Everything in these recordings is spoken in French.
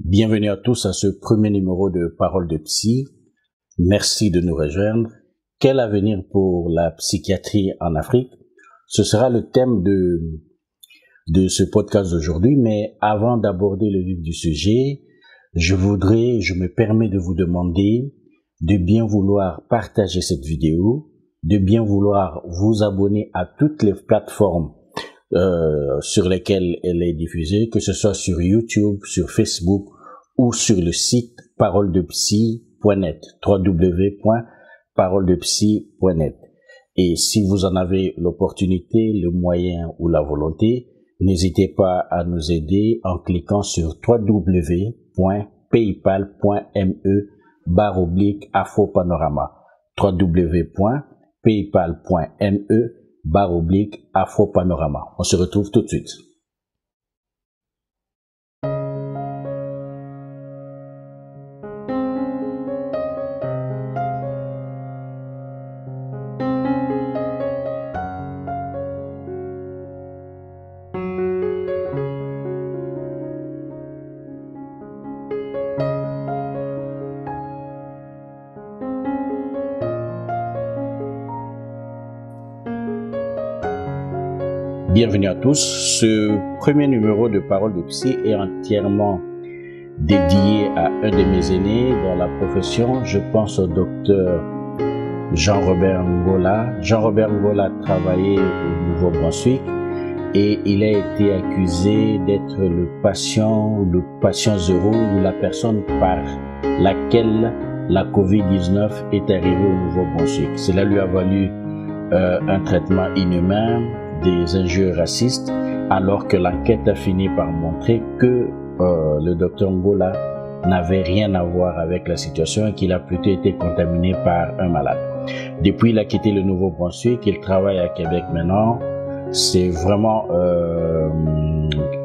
Bienvenue à tous à ce premier numéro de Parole de Psy. Merci de nous rejoindre. Quel avenir pour la psychiatrie en Afrique? Ce sera le thème de ce podcast d'aujourd'hui, mais avant d'aborder le vif du sujet, je me permets de vous demander de bien vouloir partager cette vidéo, de bien vouloir vous abonner à toutes les plateformes sur lesquelles elle est diffusée, que ce soit sur YouTube, sur Facebook ou sur le site paroledepsy.net, www.paroledepsy.net. Et si vous en avez l'opportunité, le moyen ou la volonté, n'hésitez pas à nous aider en cliquant sur www.paypal.me/Afropanorama, www.paypal.me/Afropanorama. On se retrouve tout de suite. Bienvenue à tous. Ce premier numéro de Parole de Psy est entièrement dédié à un de mes aînés dans la profession. Je pense au docteur Jean-Robert Ngola. Jean-Robert Ngola travaillait au Nouveau-Brunswick et il a été accusé d'être le patient zéro ou la personne par laquelle la COVID-19 est arrivée au Nouveau-Brunswick. Cela lui a valu un traitement inhumain, des injures racistes, alors que l'enquête a fini par montrer que le docteur Ngola n'avait rien à voir avec la situation et qu'il a plutôt été contaminé par un malade. Depuis, il a quitté le Nouveau-Brunswick, il travaille à Québec maintenant. C'est vraiment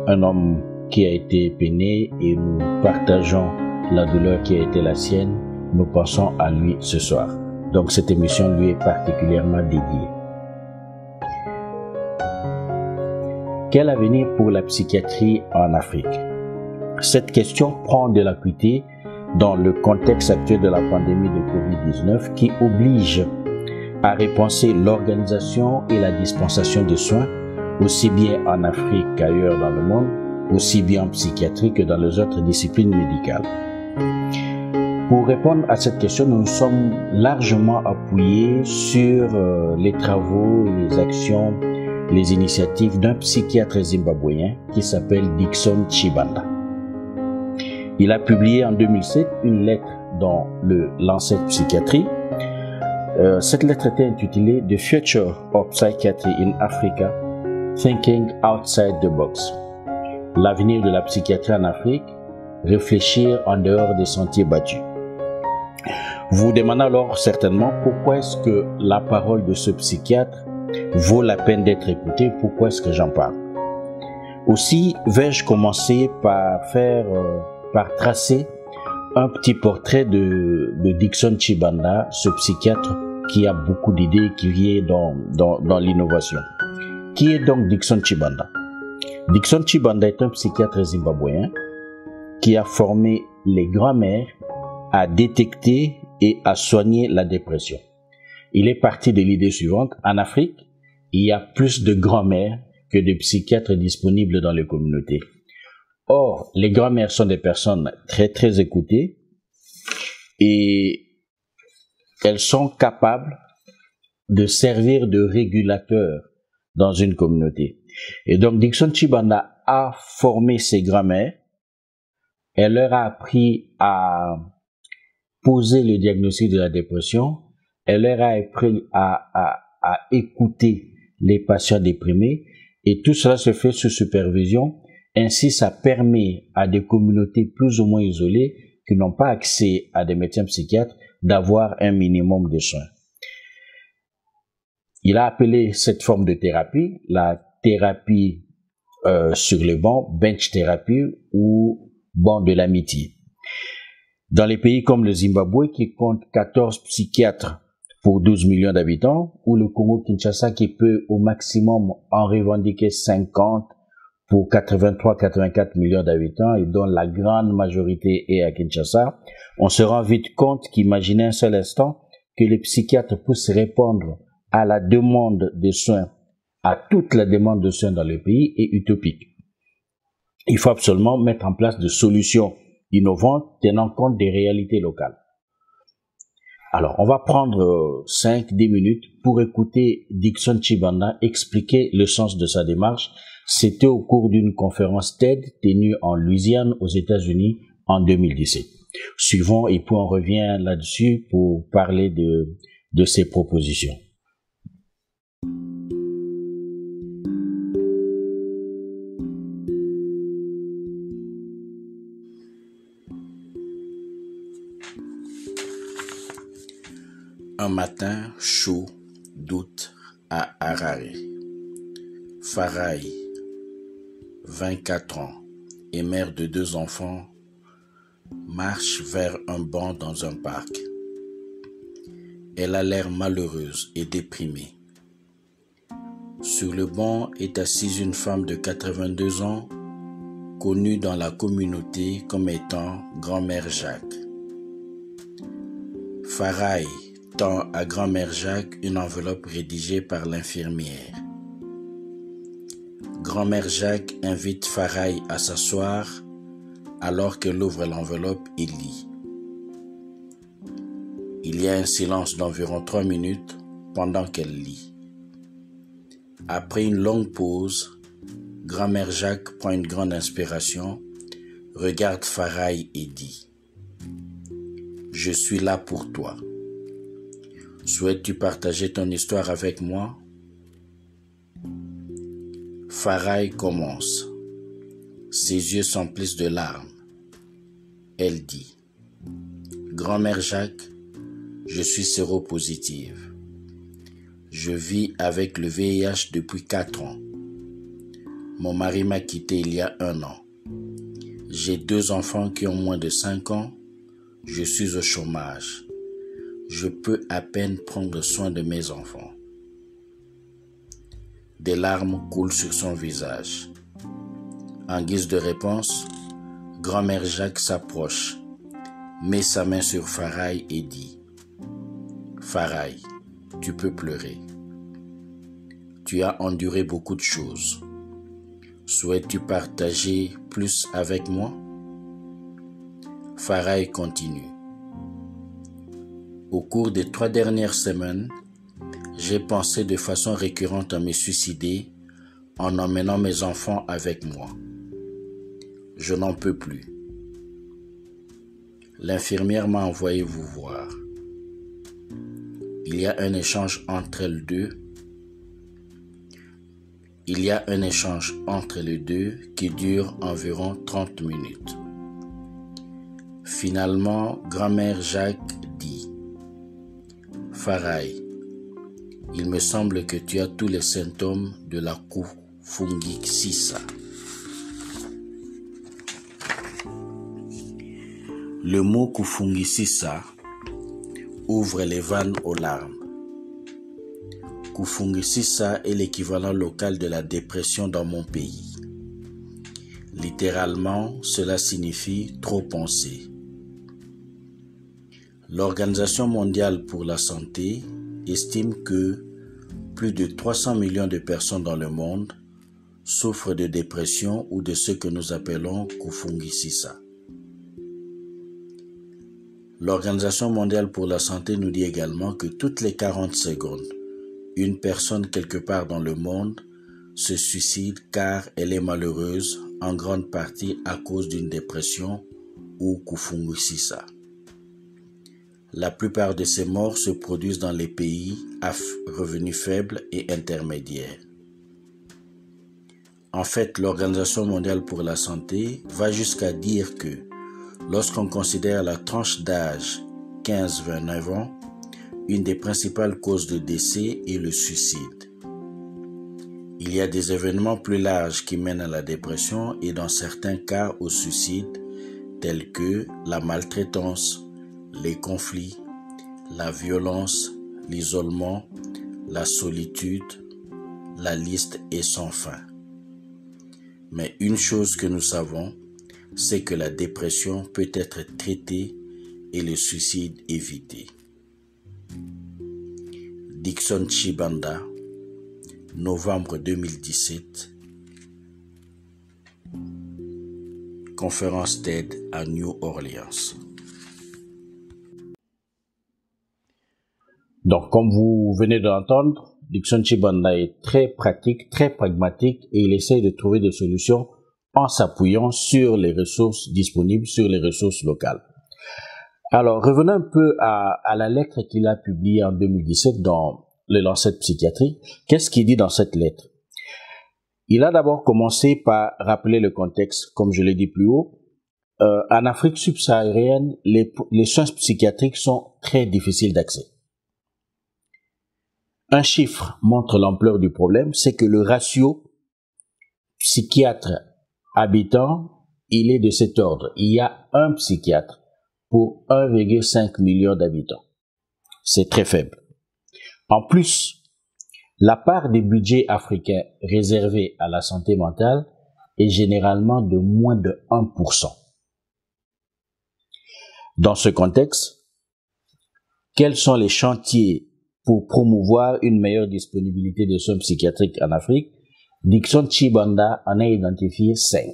un homme qui a été peiné et nous partageons la douleur qui a été la sienne. Nous pensons à lui ce soir. Donc cette émission lui est particulièrement dédiée. Quel avenir pour la psychiatrie en Afrique? Cette question prend de l'acuité dans le contexte actuel de la pandémie de COVID-19 qui oblige à repenser l'organisation et la dispensation de soins, aussi bien en Afrique qu'ailleurs dans le monde, aussi bien en psychiatrie que dans les autres disciplines médicales. Pour répondre à cette question, nous nous sommes largement appuyés sur les travaux, les actions, les initiatives d'un psychiatre zimbabwéen qui s'appelle Dickson Chibanda. Il a publié en 2007 une lettre dans le Lancet Psychiatrie. Cette lettre était intitulée The Future of Psychiatry in Africa, Thinking Outside the Box. L'avenir de la psychiatrie en Afrique, réfléchir en dehors des sentiers battus. Vous vous demandez alors certainement pourquoi est-ce que la parole de ce psychiatre vaut la peine d'être écoutée, pourquoi est-ce que j'en parle. Aussi, vais-je commencer par tracer un petit portrait de Dickson Chibanda, ce psychiatre qui a beaucoup d'idées, qui est dans l'innovation. Qui est donc Dickson Chibanda? Dickson Chibanda est un psychiatre zimbabwéen qui a formé les grands-mères à détecter et à soigner la dépression. Il est parti de l'idée suivante: en Afrique, il y a plus de grands-mères que de psychiatres disponibles dans les communautés. Or, les grands-mères sont des personnes très très écoutées et elles sont capables de servir de régulateurs dans une communauté. Et donc, Dickson Chibanda a formé ces grands-mères. Elle leur a appris à poser le diagnostic de la dépression. Elle leur a appris à écouter les patients déprimés et tout cela se fait sous supervision. Ainsi, ça permet à des communautés plus ou moins isolées qui n'ont pas accès à des médecins psychiatres d'avoir un minimum de soins. Il a appelé cette forme de thérapie la thérapie sur le banc, bench therapy ou banc de l'amitié. Dans les pays comme le Zimbabwe qui compte 14 psychiatres pour 12 millions d'habitants, ou le Congo-Kinshasa qui peut au maximum en revendiquer 50 pour 83-84 millions d'habitants et dont la grande majorité est à Kinshasa, on se rend vite compte qu'imaginer un seul instant que les psychiatres puissent répondre à la demande de soins, à toute la demande de soins dans le pays est utopique. Il faut absolument mettre en place des solutions innovantes tenant compte des réalités locales. Alors, on va prendre 5-10 minutes pour écouter Dickson Chibanda expliquer le sens de sa démarche. C'était au cours d'une conférence TED tenue en Louisiane aux États-Unis en 2017. Suivons et puis on revient là-dessus pour parler de ces propositions. Un matin chaud d'août à Harare. Farai, 24 ans et mère de 2 enfants, marche vers un banc dans un parc. Elle a l'air malheureuse et déprimée. Sur le banc est assise une femme de 82 ans, connue dans la communauté comme étant Grand-mère Jacques. Farai tend à Grand-mère Jacques une enveloppe rédigée par l'infirmière. Grand-mère Jacques invite Farai à s'asseoir alors qu'elle ouvre l'enveloppe et lit. Il y a un silence d'environ 3 minutes pendant qu'elle lit. Après une longue pause, Grand-mère Jacques prend une grande inspiration, regarde Farai et dit « Je suis là pour toi. Souhaites-tu partager ton histoire avec moi ?» Farai commence. Ses yeux s'emplissent de larmes. Elle dit « Grand-mère Jacques, je suis séropositive. Je vis avec le VIH depuis 4 ans. Mon mari m'a quitté il y a 1 an. J'ai 2 enfants qui ont moins de 5 ans. Je suis au chômage. Je peux à peine prendre soin de mes enfants. » Des larmes coulent sur son visage. En guise de réponse, Grand-mère Jacques s'approche, met sa main sur Farai et dit « Farai, tu peux pleurer. Tu as enduré beaucoup de choses. Souhaites-tu partager plus avec moi ?» Farai continue. Au cours des 3 dernières semaines, j'ai pensé de façon récurrente à me suicider en emmenant mes enfants avec moi. Je n'en peux plus. L'infirmière m'a envoyé vous voir. Il y a un échange entre les deux qui dure environ 30 minutes. Finalement, Grand-mère Jacques dit « Farai, il me semble que tu as tous les symptômes de la Kufungissisa. » Le mot Kufungissisa ouvre les vannes aux larmes. Kufungissisa est l'équivalent local de la dépression dans mon pays. Littéralement, cela signifie trop penser. L'Organisation mondiale pour la santé estime que plus de 300 millions de personnes dans le monde souffrent de dépression ou de ce que nous appelons Kufungissisa. L'Organisation mondiale pour la santé nous dit également que toutes les 40 secondes, une personne quelque part dans le monde se suicide car elle est malheureuse, en grande partie à cause d'une dépression ou Kufungissisa. La plupart de ces morts se produisent dans les pays à revenus faibles et intermédiaires. En fait, l'Organisation mondiale pour la santé va jusqu'à dire que lorsqu'on considère la tranche d'âge 15-29 ans, une des principales causes de décès est le suicide. Il y a des événements plus larges qui mènent à la dépression et dans certains cas au suicide, tels que la maltraitance, les conflits, la violence, l'isolement, la solitude, la liste est sans fin. Mais une chose que nous savons, c'est que la dépression peut être traitée et le suicide évité. Dixon Chibanda, novembre 2017, conférence TED à New Orleans. Donc, comme vous venez de l'entendre, Dixon Chibanda est très pratique, très pragmatique et il essaye de trouver des solutions en s'appuyant sur les ressources disponibles, sur les ressources locales. Alors, revenons un peu à la lettre qu'il a publiée en 2017 dans le Lancet Psychiatrie. Qu'est-ce qu'il dit dans cette lettre? Il a d'abord commencé par rappeler le contexte, comme je l'ai dit plus haut. En Afrique subsaharienne, les soins psychiatriques sont très difficiles d'accès. Un chiffre montre l'ampleur du problème, c'est que le ratio psychiatre-habitant, il est de cet ordre. Il y a un psychiatre pour 1,5 million d'habitants. C'est très faible. En plus, la part des budgets africains réservés à la santé mentale est généralement de moins de 1%. Dans ce contexte, quels sont les chantiers pour promouvoir une meilleure disponibilité de soins psychiatriques en Afrique? Dixon Chibanda en a identifié 5.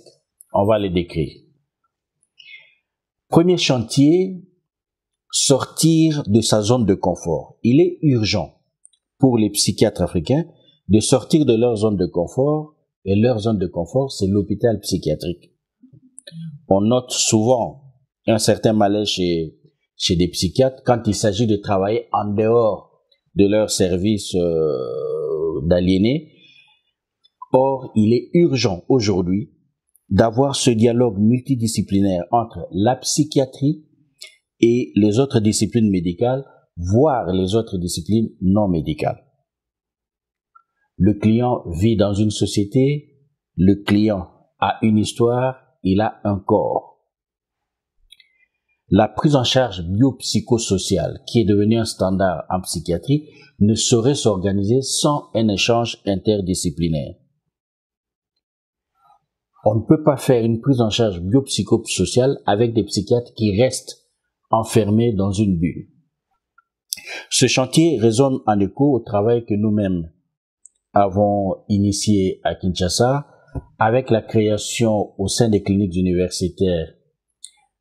On va les décrire. Premier chantier, sortir de sa zone de confort. Il est urgent pour les psychiatres africains de sortir de leur zone de confort, et leur zone de confort, c'est l'hôpital psychiatrique. On note souvent un certain malaise chez des psychiatres quand il s'agit de travailler en dehors de leur service d'aliénés. Or, il est urgent aujourd'hui d'avoir ce dialogue multidisciplinaire entre la psychiatrie et les autres disciplines médicales, voire les autres disciplines non médicales. Le client vit dans une société, le client a une histoire, il a un corps. La prise en charge biopsychosociale, qui est devenue un standard en psychiatrie, ne saurait s'organiser sans un échange interdisciplinaire. On ne peut pas faire une prise en charge biopsychosociale avec des psychiatres qui restent enfermés dans une bulle. Ce chantier résonne en écho au travail que nous-mêmes avons initié à Kinshasa avec la création au sein des cliniques universitaires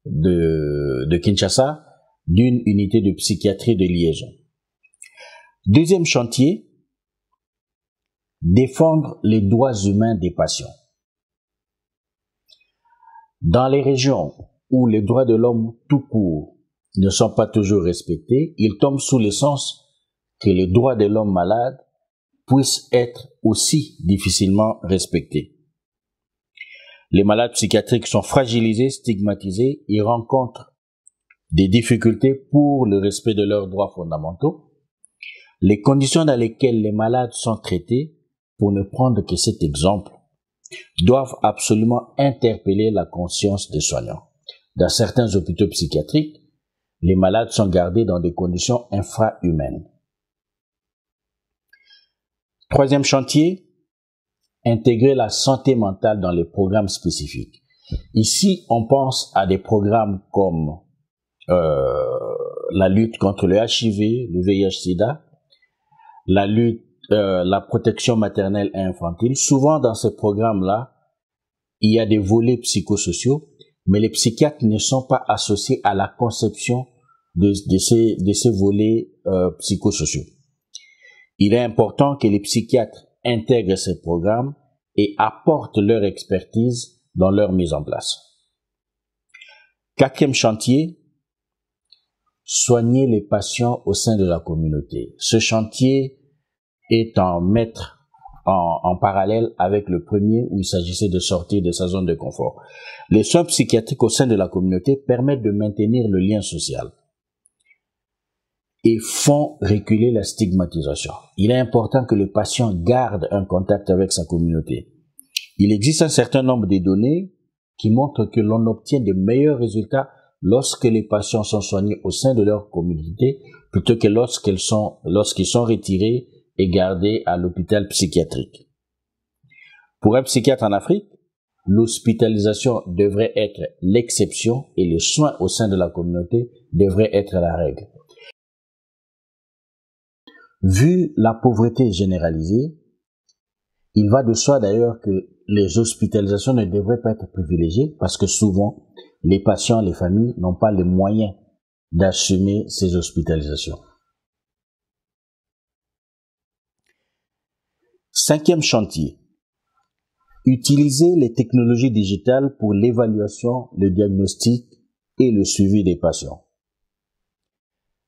de Kinshasa d'une unité de psychiatrie de liaison. Deuxième chantier, défendre les droits humains des patients. Dans les régions où les droits de l'homme tout court ne sont pas toujours respectés, il tombe sous le sens que les droits de l'homme malade puissent être aussi difficilement respectés. Les malades psychiatriques sont fragilisés, stigmatisés et rencontrent des difficultés pour le respect de leurs droits fondamentaux. Les conditions dans lesquelles les malades sont traités, pour ne prendre que cet exemple, doivent absolument interpeller la conscience des soignants. Dans certains hôpitaux psychiatriques, les malades sont gardés dans des conditions infrahumaines. Troisième chantier, intégrer la santé mentale dans les programmes spécifiques. Ici, on pense à des programmes comme la lutte contre le HIV, le VIH-Sida, la protection maternelle et infantile. Souvent, dans ces programmes-là, il y a des volets psychosociaux, mais les psychiatres ne sont pas associés à la conception de ces volets psychosociaux. Il est important que les psychiatres intègrent ces programmes et apportent leur expertise dans leur mise en place. Quatrième chantier, soigner les patients au sein de la communauté. Ce chantier est en parallèle avec le premier où il s'agissait de sortir de sa zone de confort. Les soins psychiatriques au sein de la communauté permettent de maintenir le lien social et font reculer la stigmatisation. Il est important que le patient garde un contact avec sa communauté. Il existe un certain nombre de données qui montrent que l'on obtient de meilleurs résultats lorsque les patients sont soignés au sein de leur communauté plutôt que lorsqu'ils sont retirés et gardés à l'hôpital psychiatrique. Pour un psychiatre en Afrique, l'hospitalisation devrait être l'exception et les soins au sein de la communauté devraient être la règle. Vu la pauvreté généralisée, il va de soi d'ailleurs que les hospitalisations ne devraient pas être privilégiées parce que souvent, les patients, les familles n'ont pas les moyens d'assumer ces hospitalisations. Cinquième chantier. Utiliser les technologies digitales pour l'évaluation, le diagnostic et le suivi des patients.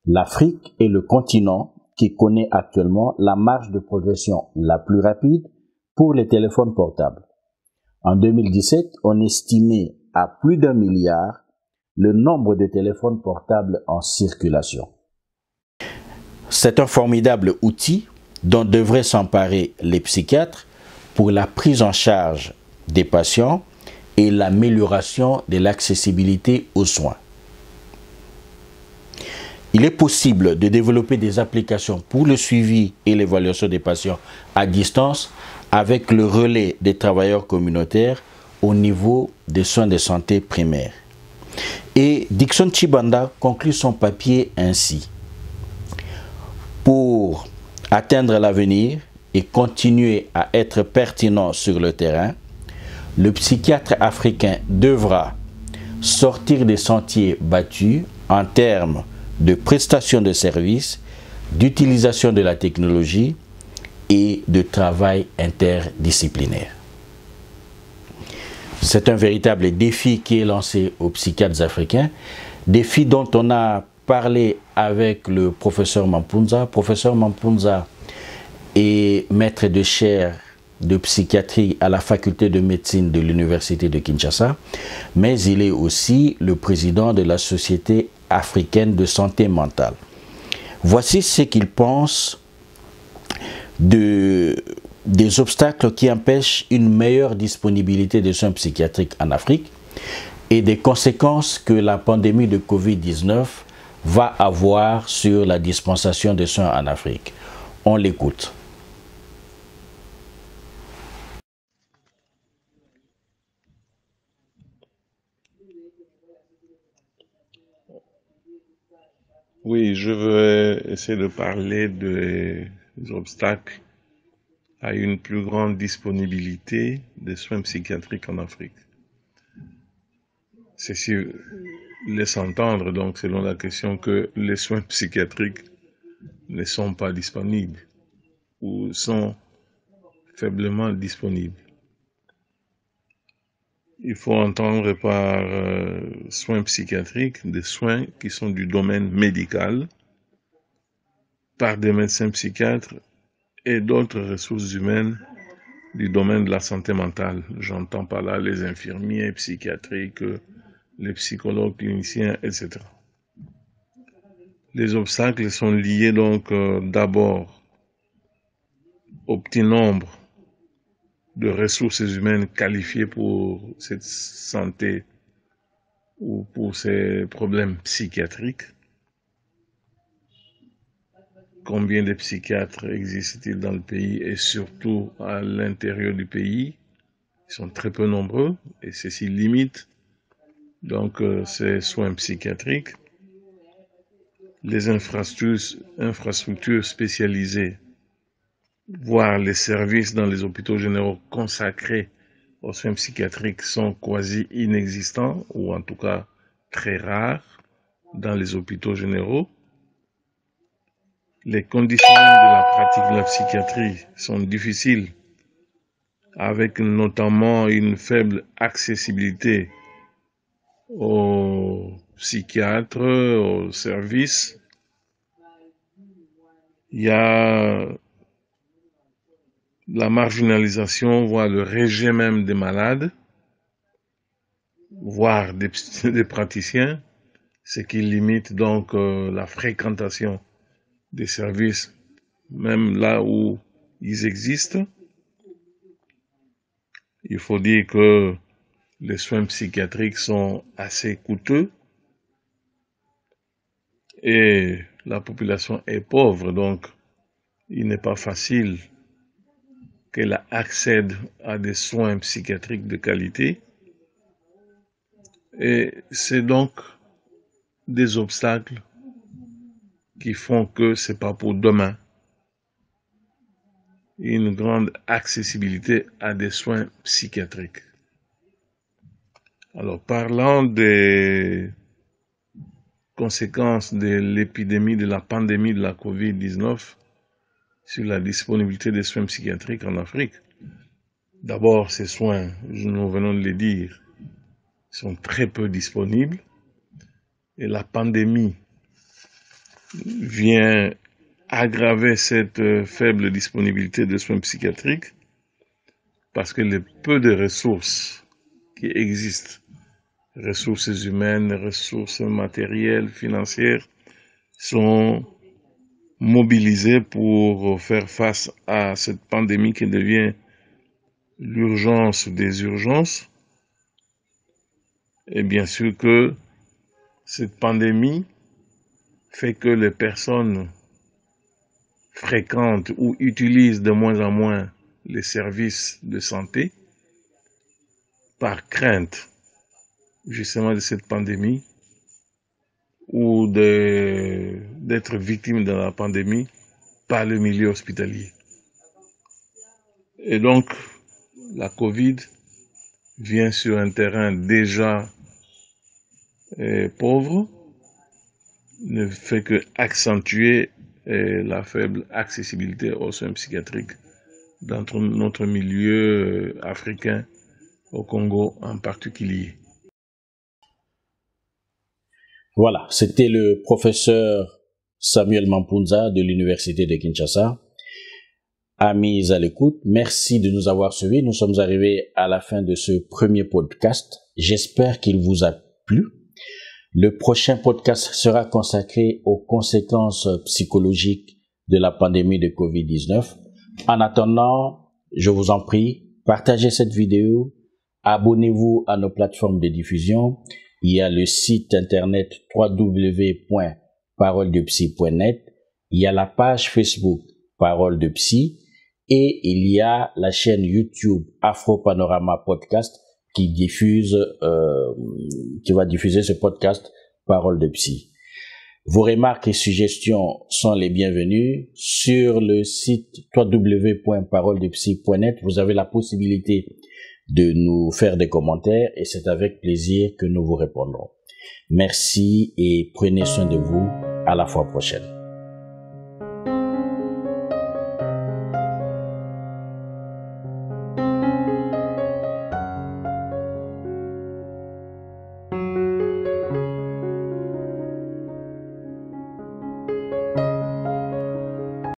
L'Afrique est le continent qui connaît actuellement la marge de progression la plus rapide pour les téléphones portables. En 2017, on estimait à plus d'1 milliard le nombre de téléphones portables en circulation. C'est un formidable outil dont devraient s'emparer les psychiatres pour la prise en charge des patients et l'amélioration de l'accessibilité aux soins. Il est possible de développer des applications pour le suivi et l'évaluation des patients à distance avec le relais des travailleurs communautaires au niveau des soins de santé primaires. Et Dickson Chibanda conclut son papier ainsi. Pour atteindre l'avenir et continuer à être pertinent sur le terrain, le psychiatre africain devra sortir des sentiers battus en termes de prestation de services, d'utilisation de la technologie et de travail interdisciplinaire. C'est un véritable défi qui est lancé aux psychiatres africains, défi dont on a parlé avec le professeur Mampounza. Professeur Mampounza est maître de chaire de psychiatrie à la faculté de médecine de l'université de Kinshasa, mais il est aussi le président de la Société africaine de santé mentale. Voici ce qu'il pense des obstacles qui empêchent une meilleure disponibilité des soins psychiatriques en Afrique et des conséquences que la pandémie de Covid-19 va avoir sur la dispensation des soins en Afrique. On l'écoute. Oui, je vais essayer de parler des obstacles à une plus grande disponibilité des soins psychiatriques en Afrique. Ceci laisse entendre, donc, selon la question, que les soins psychiatriques ne sont pas disponibles ou sont faiblement disponibles. Il faut entendre par soins psychiatriques des soins qui sont du domaine médical par des médecins psychiatres et d'autres ressources humaines du domaine de la santé mentale. J'entends par là les infirmiers psychiatriques, les psychologues cliniciens, etc. Les obstacles sont liés donc d'abord au petit nombre de ressources humaines qualifiées pour cette santé ou pour ces problèmes psychiatriques. Combien de psychiatres existent-ils dans le pays et surtout à l'intérieur du pays? Ils sont très peu nombreux et ceci limite donc ces soins psychiatriques. Les infrastructures spécialisées, voire les services dans les hôpitaux généraux consacrés aux soins psychiatriques sont quasi inexistants ou en tout cas très rares dans les hôpitaux généraux. Les conditions de la pratique de la psychiatrie sont difficiles, avec notamment une faible accessibilité aux psychiatres, aux services. Il y a la marginalisation, voire le rejet même des malades, voire des praticiens, ce qui limite donc la fréquentation des services, même là où ils existent. Il faut dire que les soins psychiatriques sont assez coûteux et la population est pauvre, donc il n'est pas facile qu'elle accède à des soins psychiatriques de qualité. Et c'est donc des obstacles qui font que c'est pas pour demain une grande accessibilité à des soins psychiatriques. Alors, parlant des conséquences de l'épidémie, de la pandémie de la COVID-19 sur la disponibilité des soins psychiatriques en Afrique, d'abord, ces soins, nous venons de le dire, sont très peu disponibles et la pandémie vient aggraver cette faible disponibilité de soins psychiatriques parce que le peu de ressources qui existent, ressources humaines, ressources matérielles, financières, sont mobilisées pour faire face à cette pandémie qui devient l'urgence des urgences. Et bien sûr que cette pandémie fait que les personnes fréquentent ou utilisent de moins en moins les services de santé par crainte justement de cette pandémie ou d'être victime de la pandémie par le milieu hospitalier. Et donc, la Covid vient sur un terrain déjà pauvre, ne fait que accentuer la faible accessibilité aux soins psychiatriques dans notre milieu africain, au Congo en particulier. Voilà, c'était le professeur Samuel Mampounza de l'Université de Kinshasa. Amis à l'écoute, merci de nous avoir suivis. Nous sommes arrivés à la fin de ce premier podcast. J'espère qu'il vous a plu. Le prochain podcast sera consacré aux conséquences psychologiques de la pandémie de COVID-19. En attendant, je vous en prie, partagez cette vidéo, abonnez-vous à nos plateformes de diffusion. Il y a le site internet www.paroledepsy.net. Il y a la page Facebook Parole de Psy et il y a la chaîne YouTube Afro Panorama Podcast qui va diffuser ce podcast Parole de Psy. Vos remarques et suggestions sont les bienvenues. Sur le site www.paroledepsy.net, vous avez la possibilité de nous faire des commentaires et c'est avec plaisir que nous vous répondrons. Merci et prenez soin de vous. À la fois prochaine.